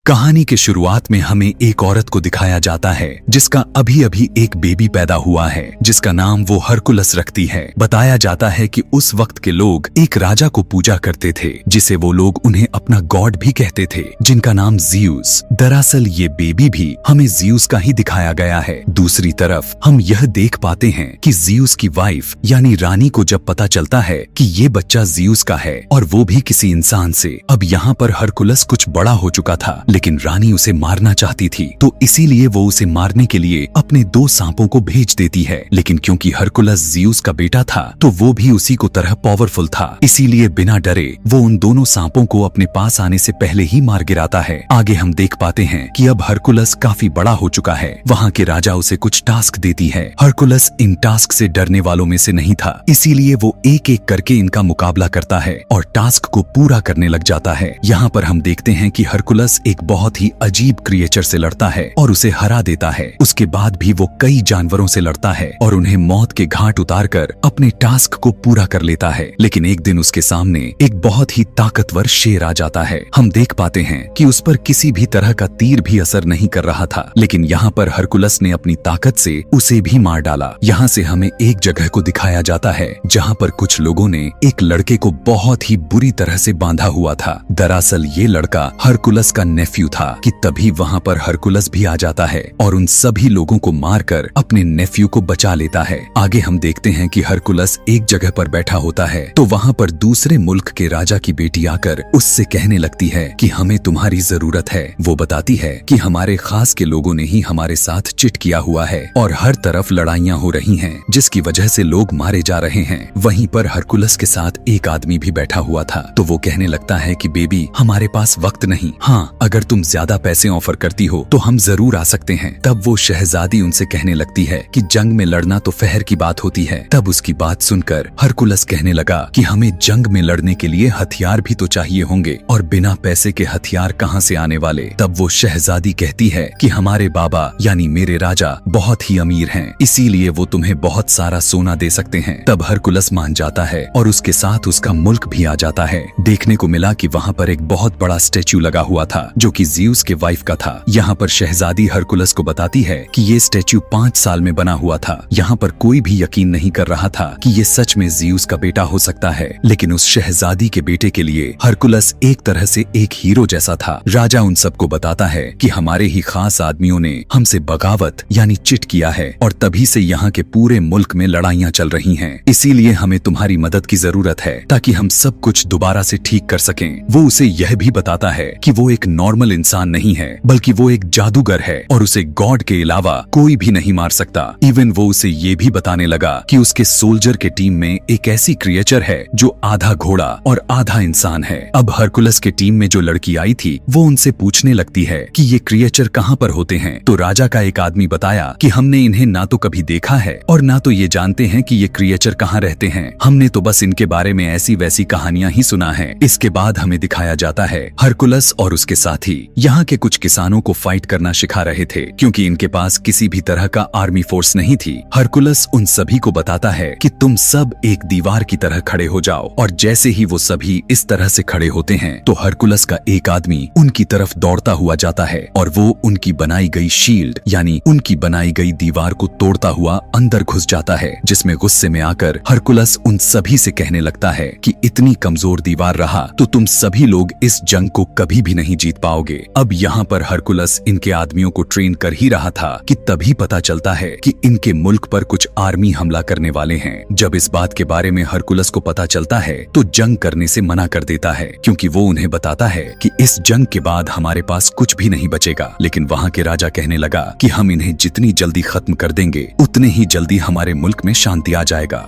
कहानी के शुरुआत में हमें एक औरत को दिखाया जाता है जिसका अभी अभी एक बेबी पैदा हुआ है, जिसका नाम वो हरकुलस रखती है। बताया जाता है कि उस वक्त के लोग एक राजा को पूजा करते थे, जिसे वो लोग उन्हें अपना गॉड भी कहते थे, जिनका नाम ज़्यूस। दरअसल ये बेबी भी हमें ज़्यूस का ही दिखाया गया है। दूसरी तरफ हम यह देख पाते हैं कि ज़्यूस की वाइफ यानी रानी को जब पता चलता है कि ये बच्चा ज़्यूस का है और वो भी किसी इंसान से, अब यहाँ पर हरकुलस कुछ बड़ा हो चुका था, लेकिन रानी उसे मारना चाहती थी, तो इसीलिए वो उसे मारने के लिए अपने 2 सांपों को भेज देती है। लेकिन क्योंकि हरकुलस ज़्यूस का बेटा था तो वो भी उसी को तरह पावरफुल था, इसीलिए बिना डरे वो उन दोनों सांपों को अपने पास आने से पहले ही मार गिराता है। आगे हम देख पाते हैं कि अब हरकुलस काफी बड़ा हो चुका है। वहाँ के राजा उसे कुछ टास्क देती है। हरकुलस इन टास्क से डरने वालों में से नहीं था, इसीलिए वो एक एक करके इनका मुकाबला करता है और टास्क को पूरा करने लग जाता है। यहाँ पर हम देखते हैं कि हरकुलस एक बहुत ही अजीब क्रिएचर से लड़ता है और उसे हरा देता है। उसके बाद भी वो कई जानवरों से लड़ता है और उन्हें मौत के घाट उतारकर अपने टास्क को पूरा कर लेता है। लेकिन एक दिन उसके सामने एक बहुत ही ताकतवर शेर आ जाता है। हम देख पाते हैं कि उस पर किसी भी तरह का तीर भी असर नहीं कर रहा था, लेकिन यहाँ पर हरकुलस ने अपनी ताकत से उसे भी मार डाला। यहाँ से हमें एक जगह को दिखाया जाता है जहाँ पर कुछ लोगों ने एक लड़के को बहुत ही बुरी तरह से बांधा हुआ था। दरअसल ये लड़का हरकुलस का नेफ्यू था कि तभी वहाँ पर हरकुलस भी आ जाता है और उन सभी लोगों को मारकर अपने नेफ्यू को बचा लेता है। आगे हम देखते हैं कि हरकुलस एक जगह पर बैठा होता है तो वहाँ पर दूसरे मुल्क के राजा की बेटी आकर उससे कहने लगती है कि हमें तुम्हारी जरूरत है। वो बताती है कि हमारे खास के लोगों ने ही हमारे साथ चिट किया हुआ है और हर तरफ लड़ाइयाँ हो रही हैं, जिसकी वजह से लोग मारे जा रहे हैं। वहीं पर हरकुलस के साथ एक आदमी भी बैठा हुआ था, तो वो कहने लगता है कि बेबी हमारे पास वक्त नहीं, हाँ अगर तुम ज्यादा पैसे ऑफर करती हो तो हम जरूर आ सकते हैं। तब वो शहजादी उनसे कहने लगती है कि जंग में लड़ना तो फहर की बात होती है। तब उसकी बात सुनकर हरकुलस कहने लगा कि हमें जंग में लड़ने के लिए हथियार भी तो चाहिए होंगे और बिना पैसे के हथियार कहाँ से आने वाले। तब वो शहजादी कहती है कि हमारे बाबा यानी मेरे राजा बहुत ही अमीर हैं, इसीलिए वो तुम्हें बहुत सारा सोना दे सकते हैं। तब हरकुलस मान जाता है और उसके साथ उसका मुल्क भी आ जाता है। देखने को मिला कि वहाँ पर एक बहुत बड़ा स्टेच्यू लगा हुआ था जो कि ज़्यूस के वाइफ का था। यहाँ पर शहजादी हरकुलस को बताती है कि ये स्टेच्यू 5 साल में बना हुआ था। यहाँ पर कोई भी यकीन नहीं कर रहा था कि ये सच में ज़्यूस का बेटा हो सकता है, लेकिन उस शहजादी के बेटे के लिए हरकुलस एक तरह से एक हीरो जैसा था। राजा उन सबको बताता है कि हमारे ही खास आदमियों ने हमसे बगावत यानी चिट किया है और तभी से यहाँ के पूरे मुल्क में लड़ाइयाँ चल रही हैं। इसीलिए हमें तुम्हारी मदद की जरूरत है ताकि हम सब कुछ दोबारा से ठीक कर सकें। वो उसे यह भी बताता है कि वो एक नॉर्मल इंसान नहीं है, बल्कि वो एक जादूगर है और उसे गॉड के अलावा कोई भी नहीं मार सकता। इवन वो उसे ये भी बताने लगा कि उसके सोल्जर के टीम में एक ऐसी क्रिएचर है जो आधा घोड़ा और आधा इंसान है। अब हरकुलस के टीम में जो लड़की आई थी वो उनसे पूछने लगती है कि ये क्रिएचर कहाँ पर होते हैं। तो राजा का एक आदमी बताया कि हमने इन्हें ना तो कभी देखा है और ना तो ये जानते हैं कि ये क्रिएचर कहाँ रहते हैं, हमने तो बस इनके बारे में ऐसी वैसी कहानियां ही सुना है। इसके बाद हमें दिखाया जाता है हरकुलस और उसके साथी यहाँ के कुछ किसानों को फाइट करना सिखा रहे थे, क्योंकि इनके पास किसी भी तरह का आर्मी फोर्स नहीं थी। हरकुलस उन सभी को बताता है कि तुम सब एक दीवार की तरह खड़े हो जाओ, और जैसे ही वो सभी इस तरह से खड़े होते हैं तो हरकुलस का एक आदमी उनकी तरफ दौड़ता हुआ जाता है और वो उनकी बनाई गई शील्ड यानी उनकी बनाई गई दीवार को तोड़ता हुआ अंदर घुस जाता है, जिसमें गुस्से में आकर हरकुलस उन सभी से कहने लगता है कि इतनी कमजोर दीवार रहा तो तुम सभी लोग इस जंग को कभी भी नहीं जीत पाओगे। अब यहाँ पर हरकुलस इनके आदमियों को ट्रेन कर ही रहा था कि तभी पता चलता है कि इनके मुल्क पर कुछ आर्मी हमला करने वाले हैं। जब इस बात के बारे में हरकुलस को पता चलता है तो जंग करने से मना कर देता है, क्योंकि वो उन्हें बताता है कि इस जंग के बाद हमारे पास कुछ भी नहीं बचेगा। लेकिन वहाँ के राजा कहने लगा कि हम इन्हें जितनी जल्दी खत्म कर देंगे उतने ही जल्दी हमारे मुल्क में शांति आ जाएगा।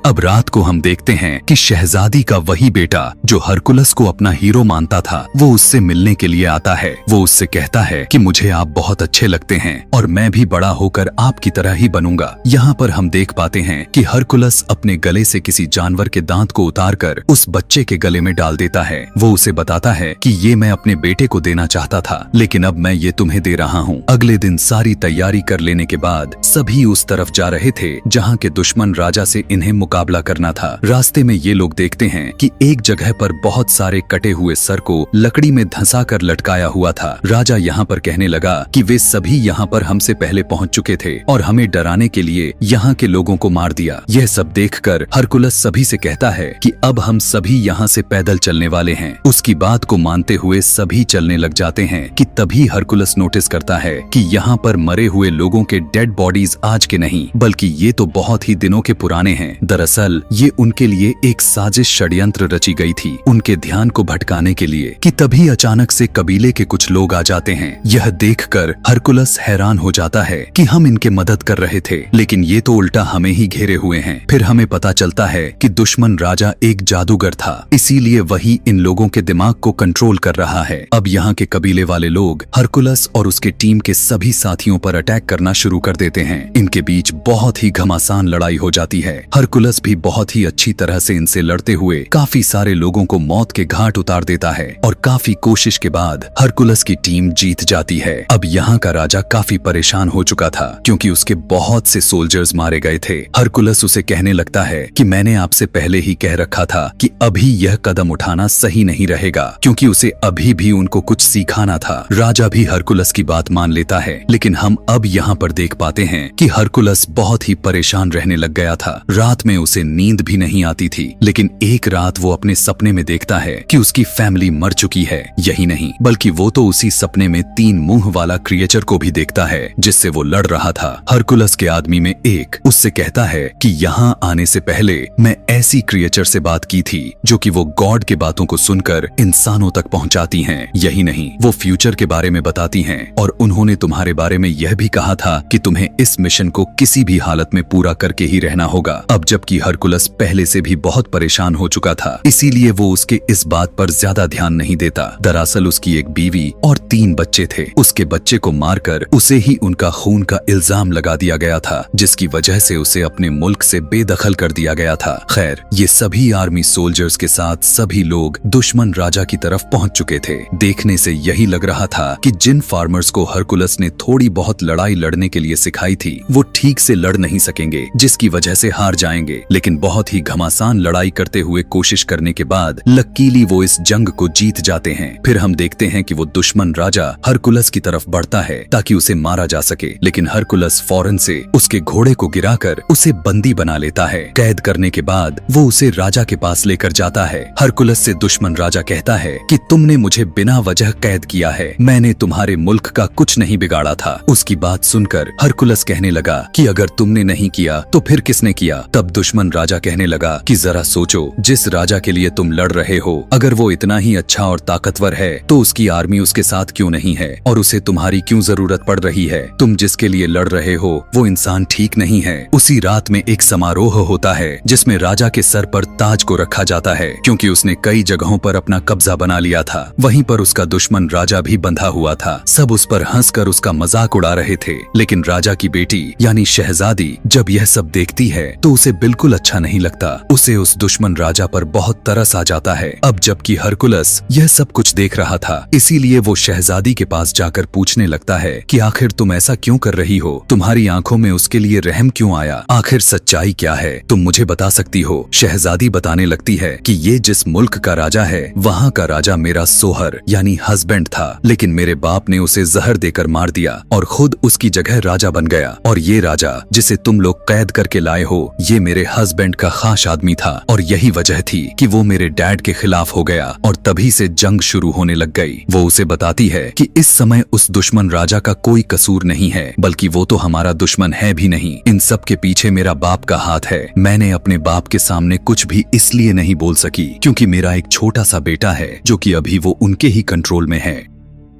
अब रात को हम देखते हैं कि शहजादी का वही बेटा जो हरकुलस को अपना हीरो मानता था वो उससे मिलने के लिए आता है। वो उससे कहता है कि मुझे आप बहुत अच्छे लगते हैं और मैं भी बड़ा होकर आपकी तरह ही बनूंगा। यहाँ पर हम देख पाते हैं कि हरकुलस अपने गले से किसी जानवर के दांत को उतारकर उस बच्चे के गले में डाल देता है। वो उसे बताता है कि ये मैं अपने बेटे को देना चाहता था, लेकिन अब मैं ये तुम्हें दे रहा हूँ। अगले दिन सारी तैयारी कर लेने के बाद सभी उस तरफ जा रहे थे जहाँ के दुश्मन राजा से इन्हें मुकाबला करना था। रास्ते में ये लोग देखते हैं कि एक जगह पर बहुत सारे कटे हुए सर को लकड़ी में धंसा कर लटकाया हुआ था। राजा यहाँ पर कहने लगा कि वे सभी यहाँ पर हमसे पहले पहुँच चुके थे और हमें डराने के लिए यहाँ के लोगों को मार दिया। यह सब देखकर हरकुलस सभी से कहता है कि अब हम सभी यहाँ से पैदल चलने वाले हैं। उसकी बात को मानते हुए सभी चलने लग जाते हैं कि तभी हरकुलस नोटिस करता है कि यहाँ पर मरे हुए लोगों के डेड बॉडीज आज के नहीं बल्कि ये तो बहुत ही दिनों के पुराने हैं। दरअसल ये उनके लिए एक साजिश षड्यंत्र रची गई थी उनके ध्यान को भटकाने के लिए। कि तभी अचानक से कबीले के कुछ लोग आ जाते हैं। यह देखकर हरकुलस हैरान हो जाता है कि हम इनके मदद कर रहे थे लेकिन ये तो उल्टा हमें ही घेरे हुए हैं। फिर हमें पता चलता है कि दुश्मन राजा एक जादूगर था, इसीलिए वही इन लोगों के दिमाग को कंट्रोल कर रहा है। अब यहाँ के कबीले वाले लोग हरकुलस और उसके टीम के सभी साथियों पर अटैक करना शुरू कर देते हैं। इनके बीच बहुत ही घमासान लड़ाई हो जाती है। हरकुलस भी बहुत ही अच्छी तरह से इनसे लड़ते हुए काफी सारे लोगों को मौत के घाट उतार देता है और काफी कोशिश के बाद हरकुलस की टीम जीत जाती है। अब यहाँ का राजा काफी परेशान हो चुका था क्योंकि उसके बहुत से सोल्जर्स मारे गए थे। हरकुलस उसे कहने लगता है कि मैंने आपसे पहले ही कह रखा था कि अभी यह कदम उठाना सही नहीं रहेगा क्योंकि उसे अभी भी उनको कुछ सिखाना था। राजा भी हरकुलस की बात मान लेता है लेकिन हम अब यहाँ पर देख पाते हैं कि हरकुलस बहुत ही परेशान रहने लग गया था। रात में उसे नींद भी नहीं आती थी लेकिन एक रात वो अपने सपने में देखता है कि उसकी फैमिली मर चुकी है। यही नहीं बल्कि वो तो उसी सपने में 3 मुंह वाला क्रिएचर को भी देखता है जिससे वो लड़ रहा था। हरकुलस के आदमी में एक उससे कहता है कि यहाँ आने से पहले मैं ऐसी क्रिएचर से बात की थी जो कि वो गॉड के बातों को सुनकर इंसानों तक पहुँचाती हैं। यही नहीं वो फ्यूचर के बारे में बताती हैं और उन्होंने तुम्हारे बारे में यह भी कहा था कि तुम्हें इस मिशन को किसी भी हालत में पूरा करके ही रहना होगा। अब जबकि हरकुलस पहले से भी बहुत परेशान हो चुका था इसीलिए वो उसके इस बात पर ज्यादा ध्यान नहीं देता। दरअसल उसकी एक बीवी और 3 बच्चे थे। उसके बच्चे को मारकर उसे ही उनका खून का इल्जाम लगा दिया गया था जिसकी वजह से उसे अपने मुल्क से बेदखल कर दिया गया था। खैर ये सभी आर्मी सोल्जर्स के साथ सभी लोग दुश्मन राजा की तरफ पहुंच चुके थे। देखने से यही लग रहा था कि जिन फार्मर्स को हरकुलस ने थोड़ी बहुत लड़ाई लड़ने के लिए सिखाई थी वो ठीक से लड़ नहीं सकेंगे जिसकी वजह से हार जाएंगे। लेकिन बहुत ही घमासान लड़ाई करते हुए कोशिश करने के बाद लकीली वो इस जंग को जीत जाते हैं। फिर हम देखते हैं कि वो दुश्मन राजा हरकुलस की तरफ बढ़ता है ताकि उसे मारा जा सके लेकिन हरकुलस फौरन से उसके घोड़े को गिराकर उसे बंदी बना लेता है। कैद करने के बाद वो उसे राजा के पास लेकर जाता है। हरकुलस से दुश्मन राजा कहता है कि तुमने मुझे बिना वजह कैद किया है, मैंने तुम्हारे मुल्क का कुछ नहीं बिगाड़ा था। उसकी बात सुनकर हरकुलस कहने लगा कि अगर तुमने नहीं किया तो फिर किसने किया। तब दुश्मन राजा कहने लगा कि जरा सोचो जिस राजा के लिए तुम लड़ रहे हो अगर वो इतना ही अच्छा और ताकतवर है तो उसकी आर्मी उसके साथ क्यों नहीं है और उसे तुम्हारी क्यों जरूरत पड़ रही है। तुम जिसके लिए लड़ रहे हो वो इंसान ठीक नहीं है। उसी रात में एक समारोह होता है जिसमें राजा के सर पर ताज को रखा जाता है क्योंकि उसने कई जगहों पर अपना कब्जा बना लिया था। वहीं पर उसका दुश्मन राजा भी बंधा हुआ था। सब उस पर हंसकर उसका मजाक उड़ा रहे थे लेकिन राजा की बेटी यानी शहजादी जब यह सब देखती है तो उसे बिल्कुल अच्छा नहीं लगता। उसे उस दुश्मन राजा पर बहुत तरस आ जाता है। अब जबकि हरकुलस यह सब कुछ देख रहा था इसीलिए वो शहजादी के पास जाकर पूछने लगता है कि आखिर तुम ऐसा क्यों कर रही हो, तुम्हारी आंखों में उसके लिए रहम क्यों आया, आखिर सच्चाई क्या है, तुम मुझे बता सकती हो। शहजादी बताने लगती है कि ये जिस मुल्क का राजा है वहाँ का राजा मेरा सोहर यानी हस्बैंड था लेकिन मेरे बाप ने उसे जहर देकर मार दिया और खुद उसकी जगह राजा बन गया और ये राजा जिसे तुम लोग कैद करके लाए हो ये मेरे हस्बैंड का खास आदमी था और यही वजह थी कि वो मेरे डैड के खिलाफ हो गया और तभी से जंग शुरू होने लग गई। वो उसे बताती है कि इस समय उस दुश्मन राजा का कोई कसूर नहीं है बल्कि वो तो हमारा दुश्मन है भी नहीं, इन सब के पीछे मेरा बाप का हाथ है। मैंने अपने बाप के सामने कुछ भी इसलिए नहीं बोल सकी क्योंकि मेरा एक छोटा सा बेटा है जो कि अभी वो उनके ही कंट्रोल में है।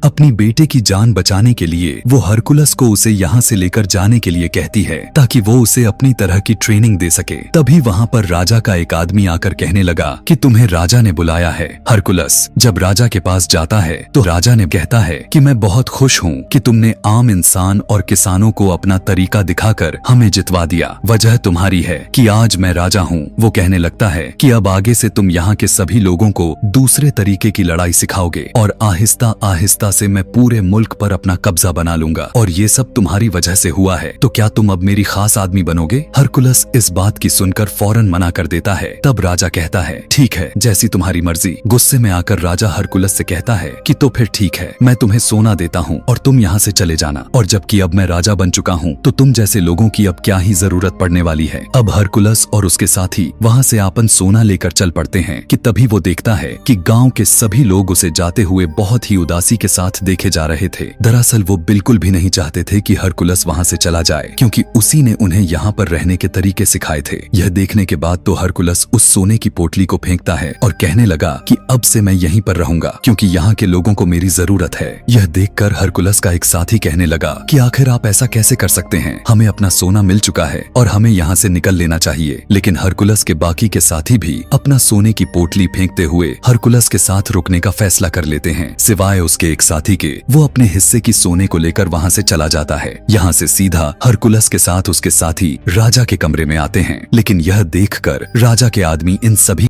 अपनी बेटे की जान बचाने के लिए वो हरकुलस को उसे यहाँ से लेकर जाने के लिए कहती है ताकि वो उसे अपनी तरह की ट्रेनिंग दे सके। तभी वहाँ पर राजा का एक आदमी आकर कहने लगा कि तुम्हें राजा ने बुलाया है। हरकुलस जब राजा के पास जाता है तो राजा ने कहता है कि मैं बहुत खुश हूँ कि तुमने आम इंसान और किसानों को अपना तरीका दिखाकर हमें जितवा दिया। वजह तुम्हारी है कि आज मैं राजा हूँ। वो कहने लगता है कि अब आगे से तुम यहाँ के सभी लोगों को दूसरे तरीके की लड़ाई सिखाओगे और आहिस्ता आहिस्ता सत्ता से मैं पूरे मुल्क पर अपना कब्जा बना लूंगा और ये सब तुम्हारी वजह से हुआ है, तो क्या तुम अब मेरी खास आदमी बनोगे? हरकुलस इस बात की सुनकर फौरन मना कर देता है। तब राजा कहता है, ठीक है, जैसी तुम्हारी मर्जी। गुस्से में आकर राजा हरकुलस से कहता है कि तो फिर ठीक है, मैं तुम्हें सोना देता हूँ और तुम यहाँ से चले जाना। और जबकि अब मैं राजा बन चुका हूँ तो तुम जैसे लोगों की अब क्या ही जरूरत पड़ने वाली है। अब हरकुलस और उसके साथी वहाँ से आपन सोना लेकर चल पड़ते हैं कि तभी वो देखता है कि गांव के सभी लोग उसे जाते हुए बहुत ही उदासी के साथ देखे जा रहे थे। दरअसल वो बिल्कुल भी नहीं चाहते थे कि हरकुलस वहाँ से चला जाए, क्योंकि उसी ने उन्हें यहाँ पर रहने के तरीके सिखाए थे। यह देखने के बाद तो हरकुलस उस सोने की पोटली को फेंकता है और कहने लगा कि अब से मैं यहीं पर रहूंगा, क्योंकि यहाँ के लोगों को मेरी जरूरत है। यह देखकर हरकुलस का एक साथी कहने लगा कि आखिर आप ऐसा कैसे कर सकते हैं, हमें अपना सोना मिल चुका है और हमें यहाँ से निकल लेना चाहिए। लेकिन हरकुलस के बाकी के साथी भी अपना सोने की पोटली फेंकते हुए हरकुलस के साथ रुकने का फैसला कर लेते हैं। सिवाय उसके एक साथी के, वो अपने हिस्से की सोने को लेकर वहाँ से चला जाता है। यहाँ से सीधा हरकुलस के साथ उसके साथी राजा के कमरे में आते हैं। लेकिन यह देखकर राजा के आदमी इन सभी